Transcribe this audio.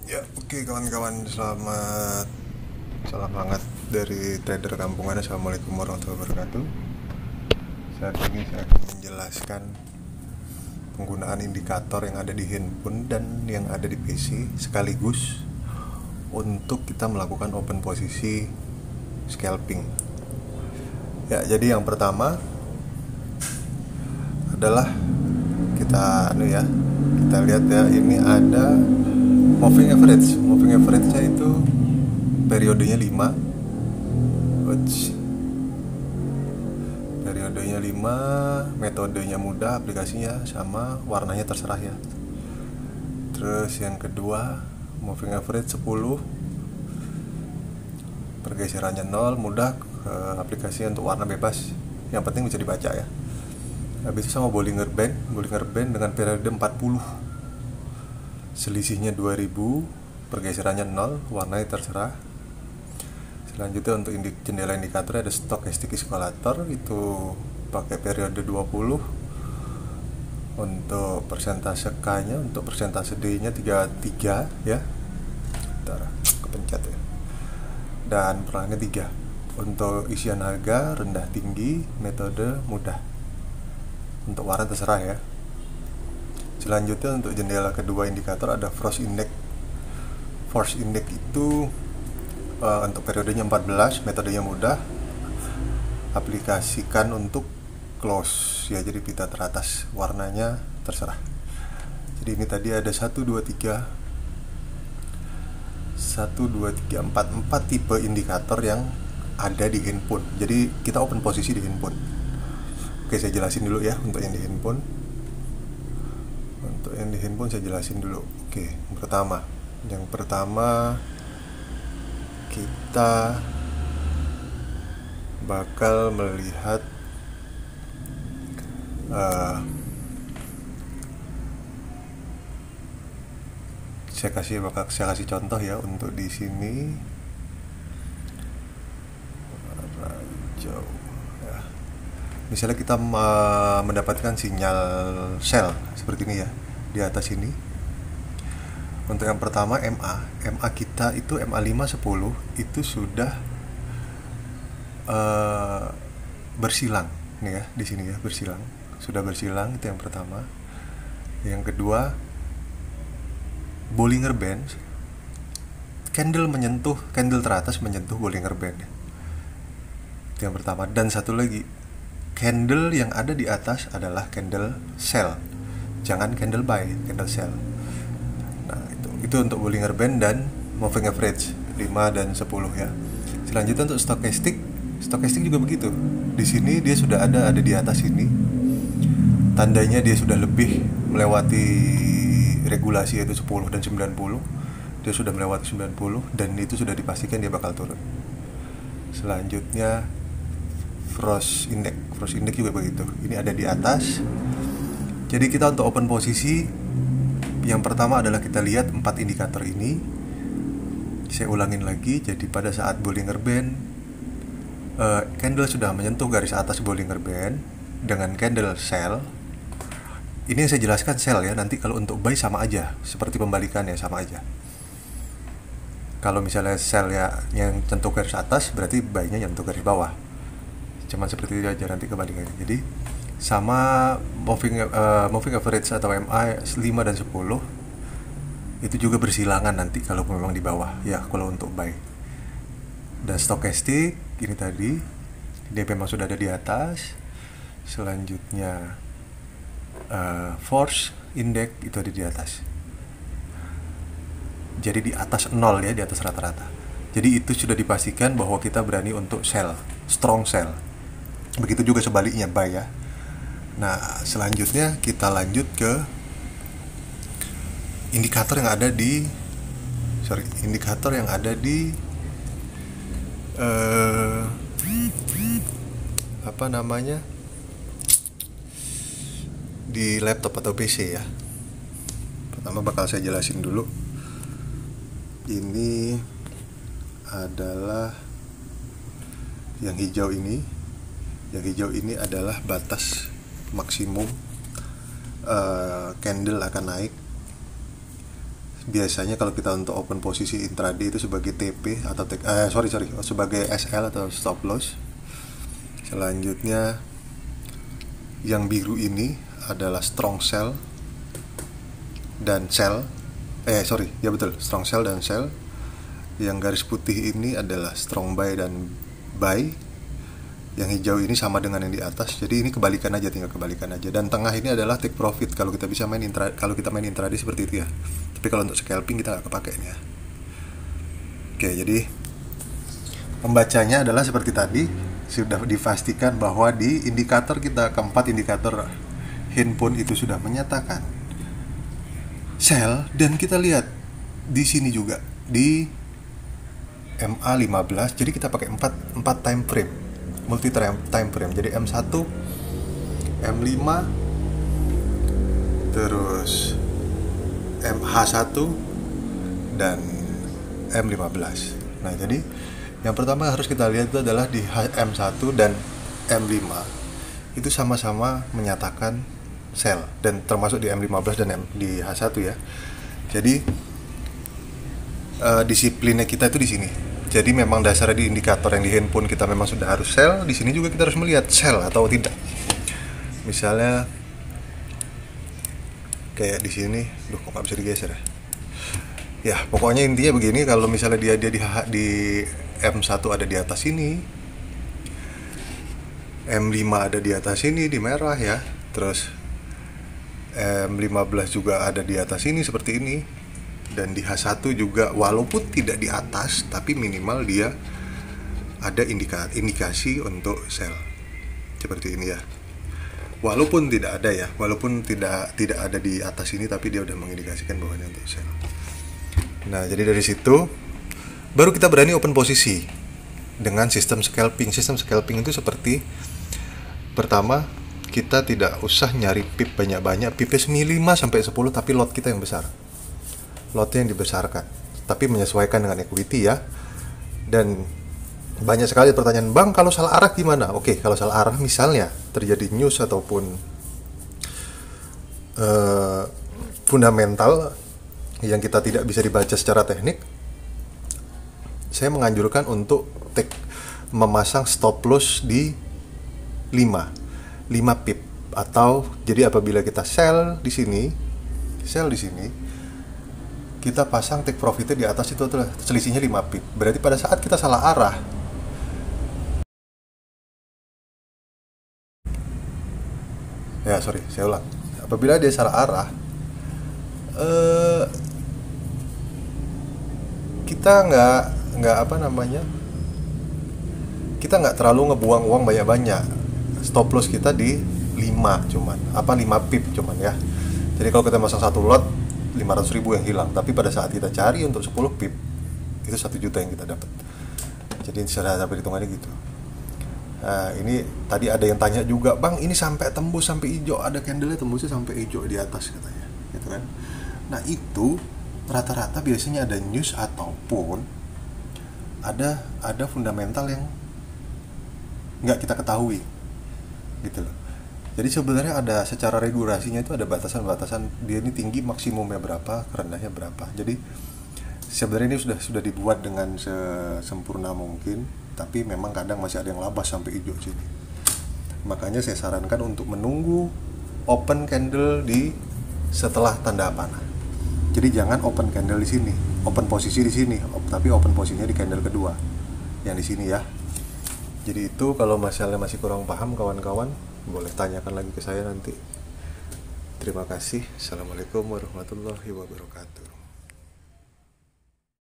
Ya, oke kawan-kawan, selamat salam hangat dari trader kampungan. Assalamualaikum warahmatullahi wabarakatuh. Saat ini saya akan menjelaskan penggunaan indikator yang ada di handphone dan yang ada di PC sekaligus untuk kita melakukan open posisi scalping. Ya, jadi yang pertama adalah kita lihat ya, ini ada moving average. Moving average-nya itu periodenya 5. Periodenya 5, metodenya mudah, aplikasinya sama, warnanya terserah ya. Terus yang kedua, moving average 10, pergeserannya 0, mudah, aplikasinya untuk warna bebas, yang penting bisa dibaca ya. Habis itu sama Bollinger Band dengan periode 40, selisihnya 2000, pergeserannya 0, warnanya terserah. Selanjutnya untuk jendela indikator ada stochastic escalator, itu pakai periode 20. Untuk persentase K-nya, untuk persentase D-nya 33 ya. Bentar, kepencet ya. Dan perangnya 3. Untuk isian harga rendah tinggi, metode mudah. Untuk warna terserah ya. Selanjutnya untuk jendela kedua indikator ada Force Index. Force Index itu untuk periodenya 14, metodenya mudah, aplikasikan untuk close ya, jadi pita teratas, warnanya terserah. Jadi ini tadi ada 4 tipe indikator yang ada di handphone. Jadi kita open posisi di handphone. Oke, saya jelasin dulu ya untuk yang di handphone. Untuk yang di handphone saya jelasin dulu. Oke, yang pertama kita bakal melihat saya kasih contoh ya untuk di sini. Rajau ya. Misalnya kita mendapatkan sinyal sell seperti ini ya di atas ini. Untuk yang pertama MA kita itu MA510 itu sudah bersilang nih ya, di sini ya, sudah bersilang, itu yang pertama. Yang kedua, Bollinger Band, candle teratas menyentuh Bollinger Band, itu yang pertama. Dan satu lagi, candle yang ada di atas adalah candle sell, jangan candle buy, candle sell. Nah, itu untuk Bollinger Band dan moving average 5 dan 10 ya. Selanjutnya untuk stochastic juga begitu. Di sini dia sudah ada di atas ini. Tandanya dia sudah lebih melewati regulasi, yaitu 10 dan 90. Dia sudah melewati 90 dan itu sudah dipastikan dia bakal turun. Selanjutnya Frost Index juga begitu. Ini ada di atas. Jadi kita untuk open posisi, yang pertama adalah kita lihat 4 indikator ini. Saya ulangin lagi. Jadi pada saat Bollinger Band, candle sudah menyentuh garis atas Bollinger Band dengan candle sell. Ini yang saya jelaskan sell ya. Nanti kalau untuk buy sama aja, seperti pembalikannya sama aja. Kalau misalnya sell ya yang nyentuh garis atas, berarti buy-nya yang nyentuh garis bawah. Cuman seperti itu aja nanti kebalikannya. Jadi sama moving average atau MA 5 dan 10 itu juga bersilangan nanti kalau memang di bawah ya, kalau untuk buy. Dan stochastic ini tadi dia memang sudah ada di atas. Selanjutnya force index itu ada di atas. Jadi di atas 0 ya, di atas rata-rata. Jadi itu sudah dipastikan bahwa kita berani untuk sell, strong sell. Begitu juga sebaliknya buy ya. Nah, selanjutnya kita lanjut ke indikator yang ada di di laptop atau PC ya. Pertama bakal saya jelasin dulu. Ini adalah yang hijau ini. Yang hijau ini adalah batas maksimum candle akan naik biasanya kalau kita untuk open posisi intraday itu sebagai TP atau sebagai SL atau stop loss. Selanjutnya yang biru ini adalah strong sell dan sell. Strong sell dan sell. Yang garis putih ini adalah strong buy dan buy. Yang hijau ini sama dengan yang di atas. Jadi ini tinggal kebalikan aja. Dan tengah ini adalah take profit kalau kita main intraday seperti itu ya. Tapi kalau untuk scalping kita nggak kepake ya. Oke, jadi pembacanya adalah seperti tadi, sudah dipastikan bahwa di indikator kita, keempat indikator handphone itu sudah menyatakan sell, dan kita lihat di sini juga di MA15. Jadi kita pakai 4 time frame, multi time frame. Jadi M1, M5, terus MH1 dan M15. Nah, jadi yang pertama harus kita lihat itu adalah di M1 dan M5 itu sama-sama menyatakan sell, dan termasuk di M15 dan di H1 ya. Jadi disiplinnya kita itu di sini. Jadi memang dasarnya di indikator yang di handphone kita memang sudah harus sell. Di sini juga kita harus melihat sell atau tidak. Misalnya kayak di sini, kok nggak bisa digeser ya? Ya, pokoknya intinya begini, kalau misalnya dia di M1 ada di atas ini, M5 ada di atas ini di merah ya, terus M15 juga ada di atas ini seperti ini, dan di H1 juga walaupun tidak di atas tapi minimal dia ada indikasi untuk sell seperti ini ya. Walaupun tidak ada di atas ini, tapi dia udah mengindikasikan bahwa ini untuk sell. Nah, jadi dari situ baru kita berani open posisi dengan sistem scalping. Sistem scalping itu seperti, pertama, kita tidak usah nyari pip banyak-banyak, pipnya 5-10, tapi lot kita yang besar. Lotnya yang dibesarkan, tapi menyesuaikan dengan equity ya. Dan banyak sekali pertanyaan, Bang, kalau salah arah gimana? Oke, kalau salah arah misalnya terjadi news ataupun fundamental yang kita tidak bisa dibaca secara teknik, saya menganjurkan untuk memasang stop loss di 5 pip. Atau jadi apabila kita sell di sini, kita pasang take profitnya di atas, itu adalah selisihnya 5 pip. Berarti pada saat kita salah arah, saya ulang. Apabila dia salah arah, kita nggak terlalu ngebuang uang banyak-banyak. Stop loss kita di 5 pip cuman ya. Jadi kalau kita masang satu lot 500.000 yang hilang, tapi pada saat kita cari untuk 10 pip itu 1 juta yang kita dapat. Jadi secara perhitungannya gitu. Nah, ini tadi ada yang tanya juga, Bang, ini sampai tembus sampai hijau, ada candle-nya tembusnya sampai hijau di atas katanya, gitu kan. Nah, itu rata-rata biasanya ada news ataupun ada fundamental yang nggak kita ketahui, gitu loh. Jadi sebenarnya ada secara regulasinya itu ada batasan-batasan, dia ini tinggi maksimumnya berapa, rendahnya berapa. Jadi sebenarnya ini sudah dibuat dengan sesempurna mungkin, tapi memang kadang masih ada yang labas sampai hijau sini. Makanya saya sarankan untuk menunggu open candle di setelah tanda panah. Jadi jangan open candle di sini, open posisi di sini, tapi open posisinya di candle kedua yang di sini ya. Jadi itu kalau masalah masih kurang paham kawan-kawan, boleh tanyakan lagi ke saya nanti. Terima kasih. Assalamualaikum warahmatullahi wabarakatuh.